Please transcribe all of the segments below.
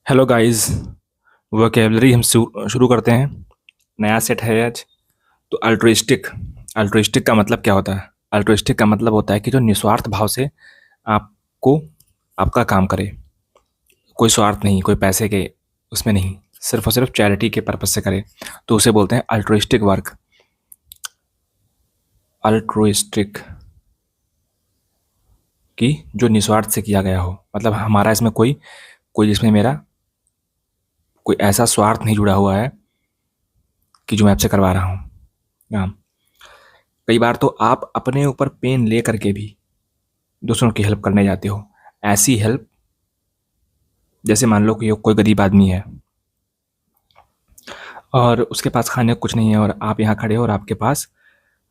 Hello guys. Vocabulary हम शुरू करते हैं। नया सेट है आज। तो अल्ट्रुइस्टिक। अल्ट्रुइस्टिक का मतलब क्या होता है? अल्ट्रुइस्टिक का मतलब होता है कि जो निस्वार्थ भाव से आपको आपका काम करे। कोई स्वार्थ नहीं, कोई पैसे के उसमें नहीं, सिर्फ और सिर्फ चैरिटी के पर्पज से करे, तो उसे बोलते हैं अल्ट्रुइस्टिक वर्क। अल्ट्रुइस्टिक की जो निस्वार्थ से किया गया हो, मतलब हमारा इसमें कोई कोई जिसमें मेरा कोई ऐसा स्वार्थ नहीं जुड़ा हुआ है कि जो मैं आपसे करवा रहा हूँ काम। कई बार तो आप अपने ऊपर पेन ले करके भी दूसरों की हेल्प करने जाते हो। ऐसी हेल्प, जैसे मान लो कि कोई गरीब आदमी है और उसके पास खाने को कुछ नहीं है, और आप यहाँ खड़े हो और आपके पास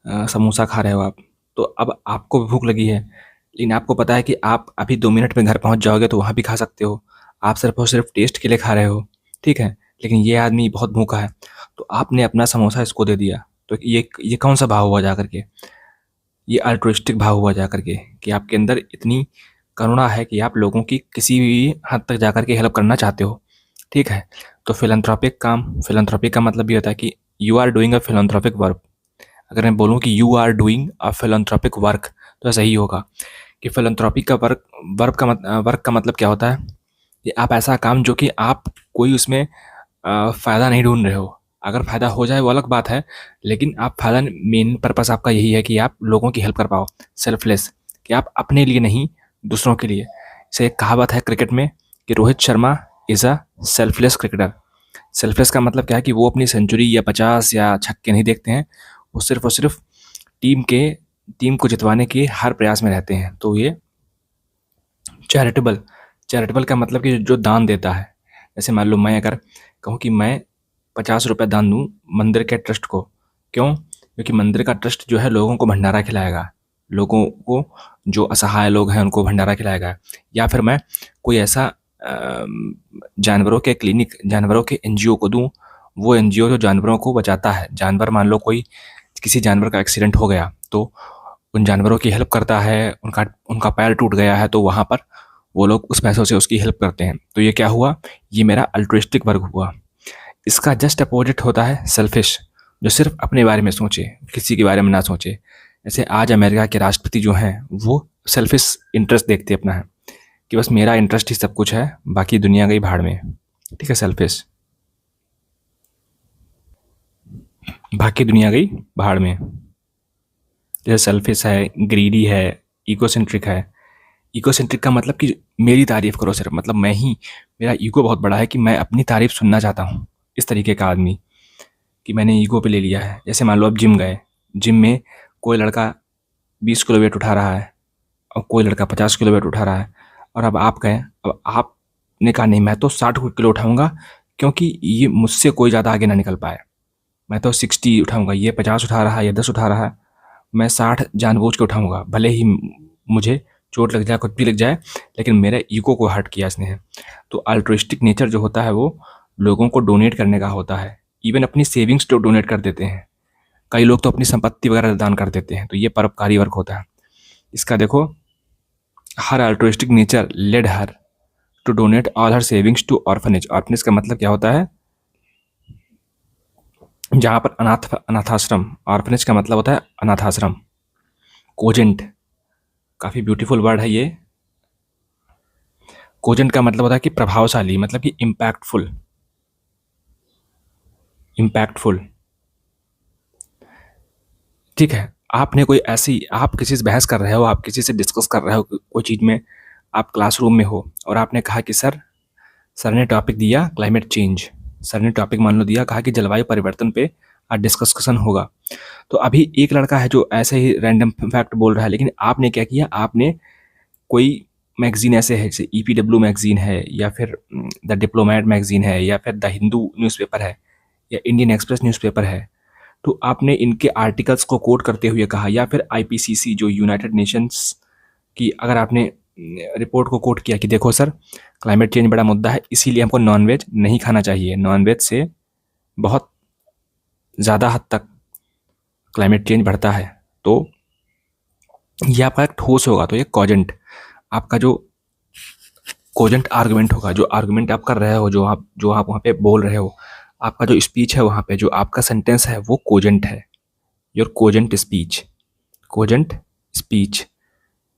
समोसा खा रहे हो आप। तो अब आपको भी भूख लगी है, लेकिन आपको पता है कि आप अभी 2 मिनट में घर पहुँच जाओगे तो वहाँ भी खा सकते हो। आप सिर्फ और सिर्फ टेस्ट के लिए खा रहे हो, ठीक है, लेकिन ये आदमी बहुत भूखा है, तो आपने अपना समोसा इसको दे दिया। तो ये कौन सा भाव हुआ जा करके? ये अल्ट्रुइस्टिक भाव हुआ जा करके कि आपके अंदर इतनी करुणा है कि आप लोगों की किसी भी हद तक जा कर के हेल्प करना चाहते हो, ठीक है। तो फिलैंथ्रोपिक काम, फिलैंथ्रोपिक का मतलब ये होता है कि you are doing a philanthropic work. अगर मैं बोलूँ कि you are doing a philanthropic work तो ऐसा ही होगा कि फिलैंथ्रोपिक का वर्क का मतलब क्या होता है कि आप ऐसा काम जो कि आप कोई उसमें फ़ायदा नहीं ढूंढ रहे हो। अगर फ़ायदा हो जाए वो अलग बात है, लेकिन आप फ़ायदा, मेन पर्पस आपका यही है कि आप लोगों की हेल्प कर पाओ। सेल्फलेस, कि आप अपने लिए नहीं, दूसरों के लिए। जैसे एक कहावत है क्रिकेट में कि Rohit Sharma is a selfless cricketer. Selfless का मतलब क्या है कि वो अपनी सेंचुरी या 50 या छक्के नहीं देखते हैं। वो सिर्फ और सिर्फ टीम के टीम को जितवाने के हर प्रयास में रहते हैं। तो ये चैरिटेबल, चैरिटेबल का मतलब कि जो दान देता है। जैसे मान लो मैं अगर कहूँ कि मैं 50 रुपये दान दूँ मंदिर के ट्रस्ट को। क्यों? क्योंकि मंदिर का ट्रस्ट जो है लोगों को भंडारा खिलाएगा, लोगों को, जो असहाय लोग हैं उनको भंडारा खिलाएगा। या फिर मैं कोई ऐसा जानवरों के क्लिनिक, जानवरों के एनजीओ को दूँ। वो एनजीओ जो जानवरों को बचाता है, जानवर मान लो कोई, किसी जानवर का एक्सीडेंट हो गया तो उन जानवरों की हेल्प करता है, उनका उनका पैर टूट गया है तो वहाँ पर वो लोग उस पैसों से उसकी हेल्प करते हैं। तो ये क्या हुआ? ये मेरा अल्ट्रुइस्टिक वर्क हुआ। इसका जस्ट अपोजिट होता है सेल्फिश, जो सिर्फ अपने बारे में सोचे, किसी के बारे में ना सोचे। जैसे आज अमेरिका के राष्ट्रपति जो हैं वो सेल्फिश इंटरेस्ट देखते अपना है कि बस मेरा इंटरेस्ट ही सब कुछ है, बाकी दुनिया गई भाड़ में। ठीक है, सेल्फिश, बाकी दुनिया गई भाड़ में। जैसे सेल्फिश है, ग्रीडी है, इकोसेंट्रिक है। इकोसेंट्रिक का मतलब कि मेरी तारीफ करो सिर्फ, मतलब मैं ही, मेरा ईगो बहुत बड़ा है कि मैं अपनी तारीफ सुनना चाहता हूँ। इस तरीके का आदमी कि मैंने ईगो पे ले लिया है। जैसे मान लो आप जिम गए, जिम में कोई लड़का 20 किलो वेट उठा रहा है और कोई लड़का 50 किलो वेट उठा रहा है, और अब आप गए, अब आपने कहा नहीं मैं तो 60 किलो उठाऊंगा क्योंकि ये मुझसे कोई ज़्यादा आगे ना निकल पाए। मैं तो 60 उठाऊंगा, ये 50 उठा रहा है या 10 उठा रहा है, मैं 60 जानबूझ के उठाऊंगा, भले ही मुझे चोट लग जाए, कुछ भी लग जाए, लेकिन मेरे ईगो को हर्ट किया इसने है। तो अल्ट्रुइस्टिक नेचर जो होता है वो लोगों को डोनेट करने का होता है। इवन अपनी सेविंग्स तो डोनेट कर देते हैं। कई लोग तो अपनी संपत्ति वगैरह दान कर देते हैं। तो ये परोपकारी वर्क होता है इसका। देखो, her altruistic nature led her to donate all her savings to orphanage. Orphanage का मतलब क्या होता है? जहाँ पर अनाथाश्रम। ऑर्फनेज का मतलब होता है अनाथाश्रम। कोजेंट, काफ़ी ब्यूटीफुल वर्ड है ये। कोजेंट का मतलब होता है कि प्रभावशाली, मतलब कि इम्पैक्टफुल। इम्पैक्टफुल, ठीक है। आपने कोई ऐसी, आप किसी से बहस कर रहे हो, आप किसी से डिस्कस कर रहे हो कोई चीज़ में, आप क्लासरूम में हो और आपने कहा कि सर ने टॉपिक दिया क्लाइमेट चेंज। सर ने टॉपिक मान लो दिया, कहा कि जलवायु परिवर्तन पे आज डिस्कशन होगा। तो अभी एक लड़का है जो ऐसे ही रैंडम फैक्ट बोल रहा है, लेकिन आपने क्या किया? आपने कोई मैगज़ीन ऐसे है, जैसे ईपीडब्ल्यू मैगज़ीन है, या फिर द डिप्लोमैट मैगज़ीन है, या फिर द हिंदू न्यूज़पेपर है, या इंडियन एक्सप्रेस न्यूज़पेपर है। तो आपने इनके आर्टिकल्स को कोट करते हुए कहा, या फिर आईपीसीसी जो यूनाइटेड नेशंस की, अगर आपने रिपोर्ट को कोट किया कि देखो सर, क्लाइमेट चेंज बड़ा मुद्दा है, इसीलिए हमको नॉनवेज नहीं खाना चाहिए, नॉनवेज से बहुत ज़्यादा हद तक क्लाइमेट चेंज बढ़ता है। तो ये आपका एक ठोस होगा। तो ये कॉजेंट, आपका जो कोजेंट आर्गुमेंट होगा। जो आर्गुमेंट आप कर रहे हो, जो आप वहाँ पे बोल रहे हो, आपका जो स्पीच है वहाँ पे, जो आपका सेंटेंस है वो कोजेंट है। Your cogent speech, cogent speech,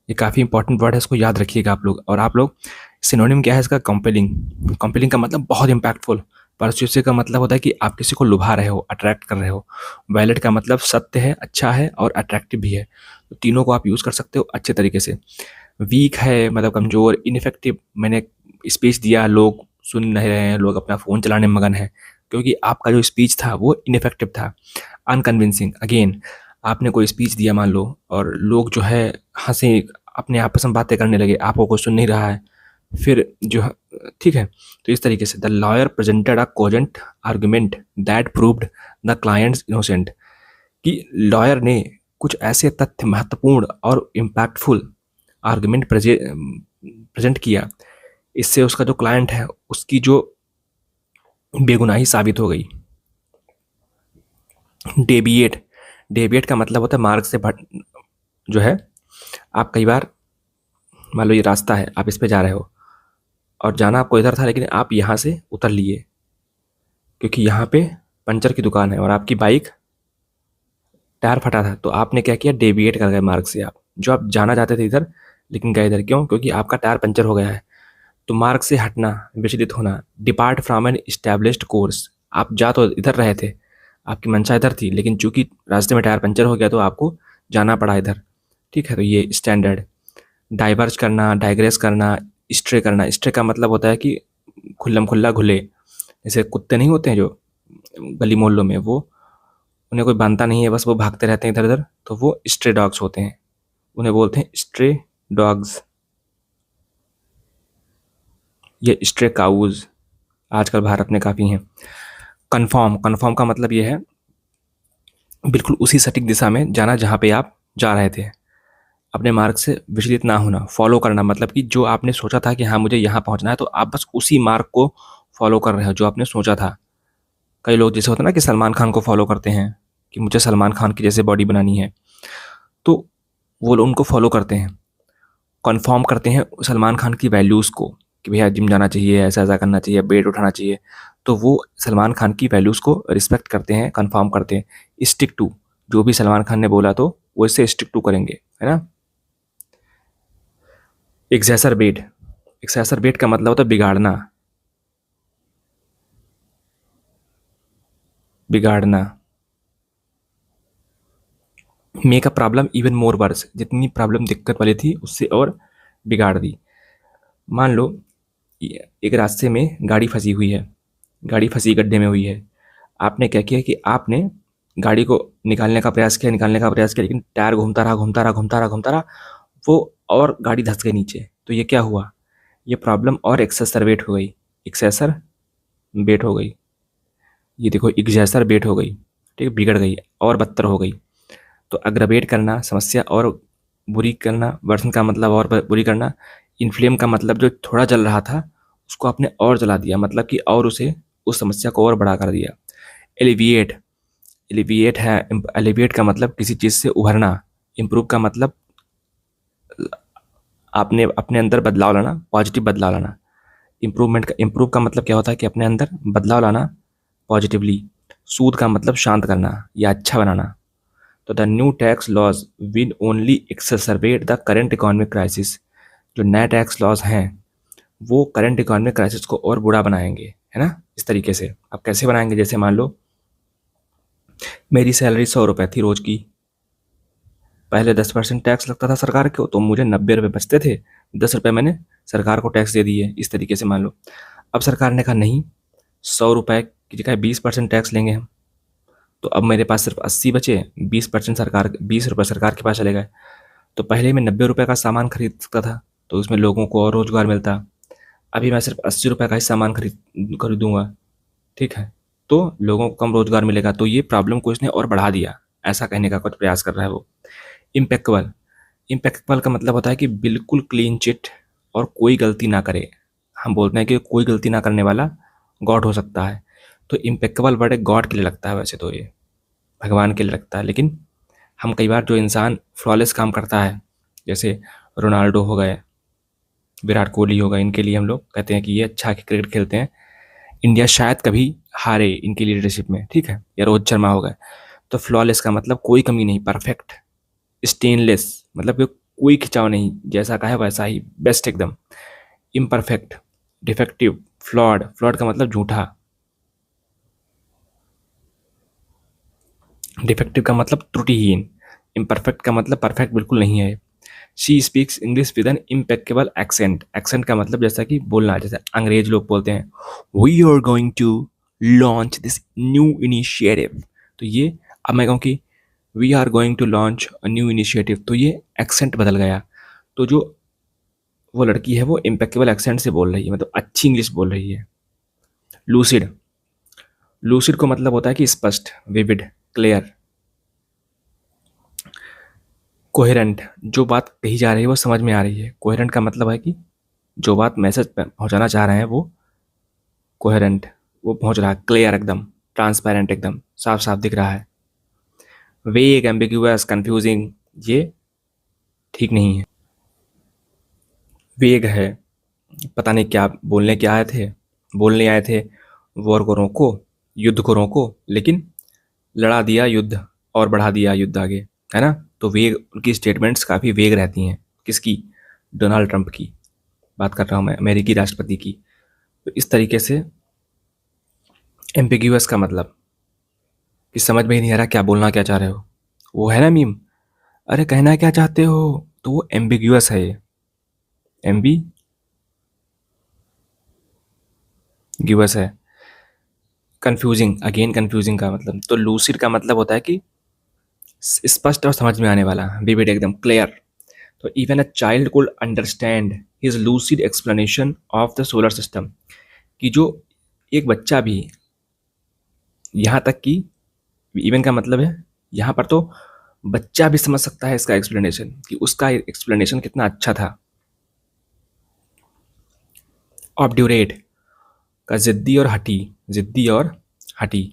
ये काफ़ी इंपॉर्टेंट वर्ड है, इसको याद रखिएगा आप लोग। और आप लोग, सिनोनिम क्या है इसका? कंपेलिंग। कंपेलिंग का मतलब बहुत इंपैक्टफुल। परसुएसिव का मतलब होता है कि आप किसी को लुभा रहे हो, अट्रैक्ट कर रहे हो। वैलिड का मतलब सत्य है, अच्छा है और अट्रैक्टिव भी है। तो तीनों को आप यूज़ कर सकते हो अच्छे तरीके से। वीक है मतलब कमज़ोर, इनफेक्टिव, मैंने स्पीच दिया, लोग सुन नहीं रहे हैं, लोग अपना फ़ोन चलाने में मगन है, क्योंकि आपका जो स्पीच था वो इनफेक्टिव था। अनकन्विंसिंग, अगेन आपने कोई स्पीच दिया मान लो, और लोग जो है हंसे, अपने आपस में बातें करने लगे, आपको कोई सुन नहीं रहा है, फिर जो ठीक है। तो इस तरीके से the lawyer presented a cogent argument that proved the clients innocent, कि लॉयर ने कुछ ऐसे तथ्य, महत्वपूर्ण और इम्पैक्टफुल आर्गुमेंट प्रेजेंट किया, इससे उसका जो क्लाइंट है उसकी जो बेगुनाही साबित हो गई। डेविएट, डेविएट का मतलब होता है मार्ग से जो है, आप कई बार मान लो ये रास्ता है, आप इस पे जा रहे हो और जाना आपको इधर था, लेकिन आप यहाँ से उतर लिए क्योंकि यहाँ पे पंचर की दुकान है और आपकी बाइक टायर फटा था, तो आपने क्या किया? डेविएट कर गए मार्ग से। आप जो आप जाना चाहते थे इधर, लेकिन गए इधर, क्यों? क्योंकि आपका टायर पंचर हो गया है। तो मार्ग से हटना, विचलित होना। Depart from an established course, आप जा तो इधर रहे थे, आपकी मंशा इधर थी, लेकिन चूंकि रास्ते में टायर पंचर हो गया तो आपको जाना पड़ा इधर, ठीक है? तो ये स्टैंडर्ड। डाइवर्ज करना, डाइग्रेस करना, स्ट्रे करना। स्ट्रे का मतलब होता है कि खुल्लम खुल्ला घुले, जैसे कुत्ते नहीं होते हैं जो गली मोहल्लों में, वो उन्हें कोई बांधता नहीं है, बस वो भागते रहते हैं इधर उधर, तो वो स्ट्रे डॉग्स होते हैं, उन्हें बोलते हैं स्ट्रे डॉग्स। ये स्ट्रे काउज आजकल भारत में काफ़ी हैं। कन्फर्म, कन्फर्म का मतलब ये है बिल्कुल उसी सटीक दिशा में जाना जहाँ पे आप जा रहे थे, अपने मार्ग से विचलित ना होना। फॉलो करना मतलब कि जो आपने सोचा था कि हाँ मुझे यहाँ पहुँचना है, तो आप बस उसी मार्ग को फॉलो कर रहे हो जो आपने सोचा था। कई लोग जैसे होता है ना कि सलमान खान को फॉलो करते हैं कि मुझे सलमान खान की जैसे बॉडी बनानी है, तो वो लोग उनको फॉलो करते हैं, कन्फर्म करते हैं सलमान खान की वैल्यूज़ को, कि भैया जिम जाना चाहिए, ऐसा ऐसा करना चाहिए, वेट उठाना चाहिए। तो वो सलमान खान की वैल्यूज़ को रिस्पेक्ट करते हैं, कन्फर्म करते हैं। स्टिक टू, जो भी सलमान खान ने बोला तो वो इससे स्टिक टू करेंगे, है ना? एग्जैसरबेट, एग्जैसरबेट का मतलब होता है बिगाड़ना, बिगाड़ना। Make a problem even more verse, जितनी प्रॉब्लम दिक्कत वाली थी उससे और बिगाड़ दी। मान लो एक रास्ते में गाड़ी फंसी हुई है, गाड़ी फंसी गड्ढे में हुई है। आपने क्या किया कि आपने गाड़ी को निकालने का प्रयास किया, निकालने का प्रयास किया, लेकिन टायर घूमता रहा, घूमता रहा, घूमता रहा, घूमता रहा, वो और गाड़ी धंस गई नीचे। तो ये क्या हुआ? ये प्रॉब्लम और एक्सेसरबेट हो गई, एक्सेसर बेट हो गई। ये देखो एग्जैसर बेट हो गई, ठीक है, बिगड़ गई और बदतर हो गई। तो अग्रवेट करना, समस्या और बुरी करना। वर्सन का मतलब और बुरी करना। इन्फ्लेम का मतलब जो थोड़ा जल रहा था उसको आपने और जला दिया, मतलब कि और उसे, उस समस्या को और बड़ा कर दिया। एलिविएट, एलिविएट है, एलिविएट का मतलब किसी चीज़ से उभरना। इम्प्रूव का मतलब आपने अपने अंदर बदलाव लाना, पॉजिटिव बदलाव लाना। इम्प्रूवमेंट का, इम्प्रूव का मतलब क्या होता है कि अपने अंदर बदलाव लाना पॉजिटिवली। सूद का मतलब शांत करना या अच्छा बनाना। तो the new tax laws will only exacerbate the current economic crisis, जो नए टैक्स लॉज हैं वो करंट इकोनॉमिक क्राइसिस को और बुरा बनाएंगे, है ना? इस तरीके से आप कैसे बनाएंगे? जैसे मान लो मेरी सैलरी 100 रुपये थी रोज़ की, पहले 10% टैक्स लगता था सरकार को, तो मुझे 90 रुपये बचते थे, 10 रुपये मैंने सरकार को टैक्स दे दिए, इस तरीके से मान लो। अब सरकार ने कहा नहीं, 100 रुपये की जगह 20% टैक्स लेंगे हम, तो अब मेरे पास सिर्फ 80 बचे, 20% सरकार, 20 रुपये सरकार के पास चले गए। तो पहले मैं 90 रुपये का सामान खरीद सकता था, तो उसमें लोगों को और रोज़गार मिलता। अभी मैं सिर्फ 80 रुपये का ही सामान खरीदूंगा, ठीक है, तो लोगों को कम रोज़गार मिलेगा। तो ये प्रॉब्लम को इसने और बढ़ा दिया, ऐसा कहने का कुछ प्रयास कर रहा है वो। इम्पेक्बल, इम्पेक्बल का मतलब होता है कि बिल्कुल क्लीन चिट और कोई गलती ना करे। हम बोलते हैं कि कोई गलती ना करने वाला गॉड हो सकता है। तो इम्पेक्बल वर्ड एक गॉड के लिए लगता है, वैसे तो ये भगवान के लिए लगता है, लेकिन हम कई बार जो इंसान फ्लॉलेस काम करता है, जैसे रोनाल्डो हो गए, विराट कोहली होगा, इनके लिए हम लोग कहते हैं कि ये अच्छा क्रिकेट खेलते हैं, इंडिया शायद कभी हारे इनकी लीडरशिप में, ठीक है। या रोहित शर्मा हो गए। तो फ्लॉलेस का मतलब कोई कमी नहीं, परफेक्ट। स्टेनलेस मतलब कि कोई खिंचाव नहीं, जैसा का है वैसा ही, बेस्ट एकदम। इम्परफेक्ट, डिफेक्टिव, फ्लॉड, फ्लॉड का मतलब झूठा, डिफेक्टिव का मतलब त्रुटिहीन, इम्परफेक्ट का मतलब परफेक्ट बिल्कुल नहीं है। She speaks English with an impeccable accent, accent का मतलब जैसा कि बोलना, जैसे अंग्रेज लोग बोलते हैं we are going to launch this new initiative, तो ये अब मैं कहूँ कि we are going to launch a new initiative, तो ये एक्सेंट बदल गया। तो जो वो लड़की है वो इम्पेक्केबल एक्सेंट से बोल रही है, मतलब अच्छी इंग्लिश बोल रही है। लूसिड, लूसिड को मतलब होता है कि स्पष्ट, विविड, क्लियर। कोहेरेंट, जो बात कही जा रही है वो समझ में आ रही है। कोहेरेंट का मतलब है कि जो बात मैसेज पहुंचाना चाह रहे हैं वो कोहेरेंट, वो पहुंच रहा है। क्लियर एकदम, ट्रांसपेरेंट एकदम, साफ साफ दिख रहा है। वेग, एम्बिग्यूअस, कंफ्यूजिंग, ये ठीक नहीं है। वेग है, पता नहीं क्या बोलने क्या आए थे, बोलने आए थे वॉर को रोको, युद्ध को रोको, लेकिन लड़ा दिया युद्ध और बढ़ा दिया युद्ध आगे, है ना। तो वेग, उनकी स्टेटमेंट्स काफ़ी वेग रहती हैं। किसकी? डोनाल्ड ट्रंप की बात कर रहा हूँ मैं, अमेरिकी राष्ट्रपति की। तो इस तरीके से एम्बिग्यूअस का मतलब कि समझ में ही नहीं आ रहा क्या बोलना क्या चाह रहे हो, वो है ना मीम, अरे कहना क्या चाहते हो, तो वो एम्बिग्यूअस है, ये एम्बिग्यूअस है। कंफ्यूजिंग, अगेन कंफ्यूजिंग का मतलब, तो लूसिड का मतलब होता है कि स्पष्ट और समझ में आने वाला, विविड एकदम, क्लियर। तो even a child could understand his lucid explanation of the solar system, कि जो एक बच्चा भी, यहाँ तक कि इवन का मतलब है यहाँ पर तो बच्चा भी समझ सकता है इसका एक्सप्लेनेशन, कि उसका एक्सप्लेनेशन कितना अच्छा था। ऑब्ड्यूरेट का जिद्दी और हठी, जिद्दी और हठी,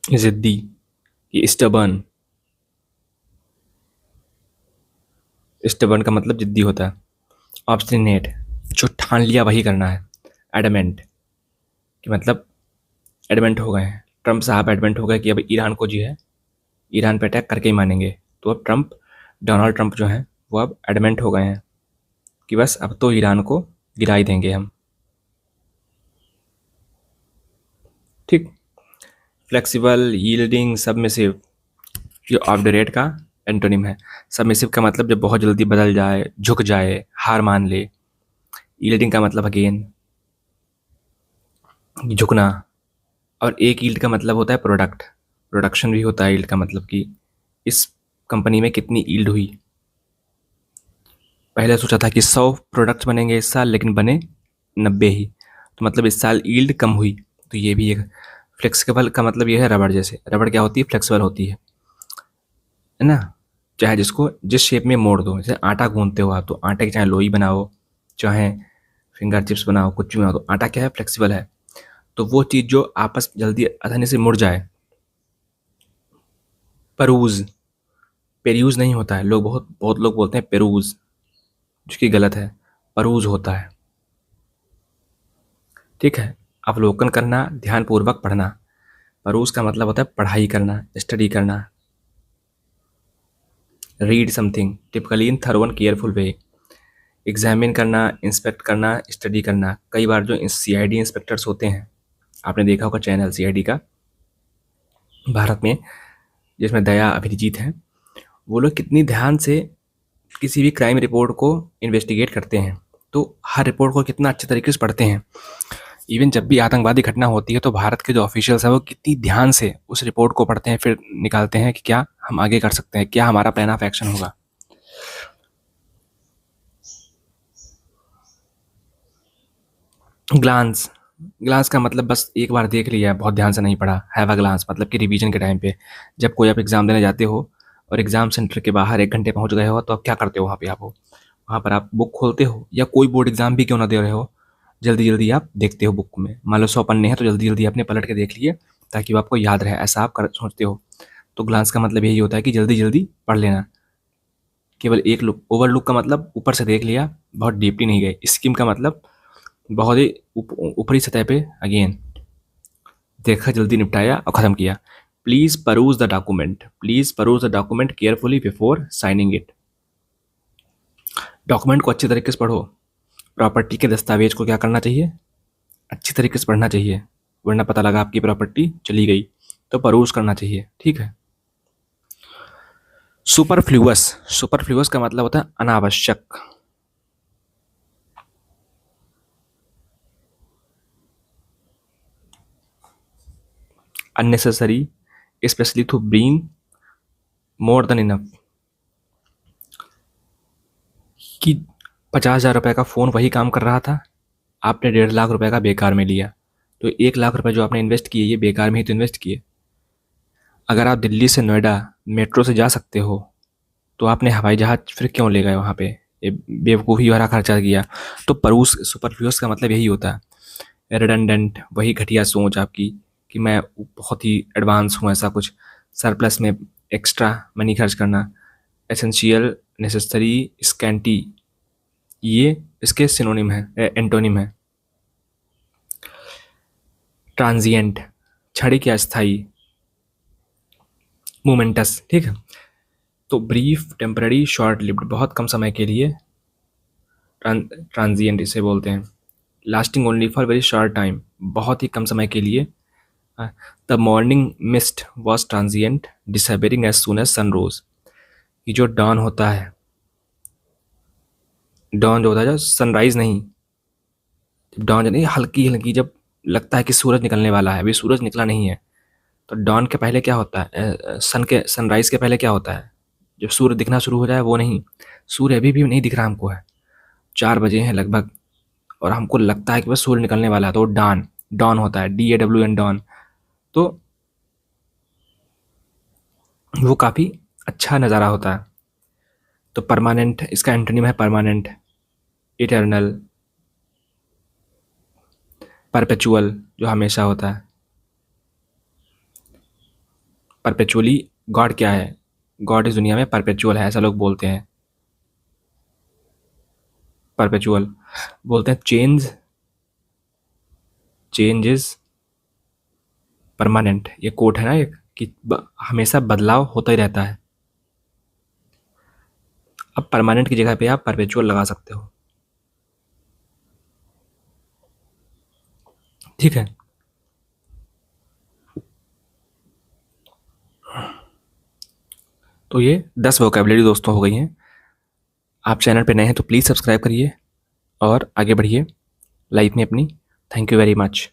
जिद्दी, ये स्टबर्न, स्टबर्न का मतलब जिद्दी होता है। ऑब्स्टिनेट, जो ठान लिया वही करना है। एडमेंट कि मतलब एडमेंट हो गए हैं, ट्रंप साहब एडमेंट हो गए कि अब ईरान को जो है, ईरान पे अटैक करके ही मानेंगे। तो अब ट्रंप, डोनाल्ड ट्रंप जो हैं वो अब एडमेंट हो गए हैं कि बस अब तो ईरान को गिरा ही देंगे हम, ठीक। फ्लेक्सिबल, यील्डिंग, सबमिसिव, ये ऑब्डरेट का एंटोनिम है। सबमिसिव का मतलब जब बहुत जल्दी बदल जाए, झुक जाए, हार मान ले। यील्डिंग का मतलब अगेन झुकना। और एक यील्ड का मतलब होता है प्रोडक्ट, प्रोडक्शन भी होता है यील्ड का मतलब कि इस कंपनी में कितनी यील्ड हुई। पहले सोचा था कि 100 प्रोडक्ट्स बनेंगे इस साल, लेकिन बने 90 ही, तो मतलब इस साल यील्ड कम हुई। तो ये भी एक फ्लेक्सिबल का मतलब ये है रबड़ जैसे, रबड़ क्या होती है? फ्लेक्सिबल होती है ना। चाहे जिसको जिस शेप में मोड़ दो, जैसे आटा गूंथते हो आप, तो आटे की चाहे लोई बनाओ, चाहे फिंगर चिप्स बनाओ, कुछ भी बनाओ, तो आटा क्या है? फ्लेक्सिबल है। तो वो चीज़ जो आपस जल्दी आसानी से मुड़ जाए। परूज, पेरूज नहीं होता है, लोग बहुत बहुत लोग बोलते हैं पेरूज, जो कि गलत है, परूज होता है, ठीक है। अवलोकन करना, ध्यानपूर्वक पढ़ना। परूज का मतलब होता है पढ़ाई करना, स्टडी करना। Read something typically in thorough and careful way. Examine करना, इंस्पेक्ट करना, स्टडी करना। कई बार जो सीआईडी इंस्पेक्टर्स होते हैं, आपने देखा होगा चैनल सीआईडी का भारत में, जिसमें दया अभिजीत हैं, वो लोग कितनी ध्यान से किसी भी क्राइम रिपोर्ट को इन्वेस्टिगेट करते हैं। तो हर रिपोर्ट को कितना अच्छे तरीके से पढ़ते हैं। इवन जब भी आतंकवादी घटना होती है तो भारत के जो ऑफिशियल्स हैं वो कितनी ध्यान से उस रिपोर्ट को पढ़ते हैं, फिर निकालते हैं कि क्या हम आगे कर सकते हैं, क्या हमारा प्लान ऑफ एक्शन होगा। ग्लांस, ग्लांस का मतलब बस एक बार देख लिया है, बहुत ध्यान से नहीं पढ़ा। हैव अ ग्लांस मतलब कि रिवीजन के टाइम पे, जब कोई आप एग्जाम देने जाते हो और एग्जाम सेंटर के बाहर 1 घंटे पहुंच गए हो, तो आप क्या करते हो वहाँ पे? आप वहाँ पर आप बुक खोलते हो, या कोई बोर्ड एग्जाम भी क्यों ना दे रहे हो, जल्दी जल्दी आप देखते हो बुक में। मान लो 100 पन्ने हैं तो जल्दी जल्दी आपने पलट के देख लिए ताकि वो आपको याद रहे, ऐसा आप कर सोचते हो। तो ग्लांस का मतलब यही होता है कि जल्दी जल्दी पढ़ लेना। केवल एक लुक, ओवरलुक का मतलब ऊपर से देख लिया, बहुत डीपली नहीं गए। स्किम का मतलब बहुत ही ऊपरी सतह पे अगेन देखा, जल्दी निपटाया और ख़त्म किया। Please परूज the document, please परूज the document carefully before signing it. Document को अच्छी तरीके से पढ़ो। प्रॉपर्टी के दस्तावेज को क्या करना चाहिए, अच्छी तरीके से पढ़ना चाहिए, वरना पता लगा आपकी प्रॉपर्टी चली गई। तो परूज करना चाहिए, ठीक है। सुपरफ्लूअस, सुपरफ्लूअस का मतलब होता है अनावश्यक। अननेसेसरी, स्पेशली टू ब्रीन, मोर देन इनफ। कि 50,000 रुपये का फ़ोन वही काम कर रहा था, आपने 1.5 लाख रुपए का बेकार में लिया, तो 1 लाख रुपए जो आपने इन्वेस्ट किए ये बेकार में ही तो इन्वेस्ट किए। अगर आप दिल्ली से नोएडा मेट्रो से जा सकते हो तो आपने हवाई जहाज़ फिर क्यों ले गए वहाँ पे, ये बेवकूफ़ी भरा खर्चा किया। तो परूस सुपरफ्लूअस का मतलब यही होता है, रिडंडेंट, वही घटिया सोच आपकी कि मैं बहुत ही एडवांस हूँ, ऐसा कुछ सरप्लस में एक्स्ट्रा मनी खर्च करना। एसेंशियल, नेसेसरी, स्कैंटी, ये इसके सिनोनिम है, एंटोनिम है। ट्रांजिएंट, क्षणिक या स्थायी। मोमेंटस, ठीक है। तो ब्रीफ, टेम्पररी, शॉर्ट लिव्ड, बहुत कम समय के लिए, ट्रांजिएंट इसे बोलते हैं। Lasting only for very short time, बहुत ही कम समय के लिए। The morning mist was transient, disappearing as soon as sun rose. ये जो डॉन होता है, डॉन जो होता है, जो सनराइज नहीं, जब डॉन नहीं, हल्की हल्की जब लगता है कि सूरज निकलने वाला है, अभी सूरज निकला नहीं है, तो डॉन के पहले क्या होता है, सनराइज के पहले क्या होता है, जब सूर्य दिखना शुरू हो जाए, वो नहीं, सूर्य अभी भी नहीं दिख रहा हमको है, 4 बजे हैं लगभग, और हमको लगता है कि बस सूर्य निकलने वाला है, तो डॉन, डॉन होता है, DAWN, डॉन। तो वो काफ़ी अच्छा नज़ारा होता है। तो परमानेंट, इसका एंटोनिम है परमानेंट, इटर्नल, परपेचुअल जो हमेशा होता है। परपेचुअली गॉड क्या है, गॉड इस दुनिया में परपेचुअल है, ऐसा लोग बोलते हैं। परपेचुअल बोलते हैं चेंज, चेंज इज परमानेंट, ये कोट है ना एक, कि हमेशा बदलाव होता ही रहता है। अब परमानेंट की जगह पे आप परपेचुअल लगा सकते हो, ठीक है। तो ये 10 वोकेबलरी दोस्तों हो गई हैं। आप चैनल पे नए हैं तो प्लीज़ सब्सक्राइब करिए और आगे बढ़िए लाइफ में अपनी। Thank you very much.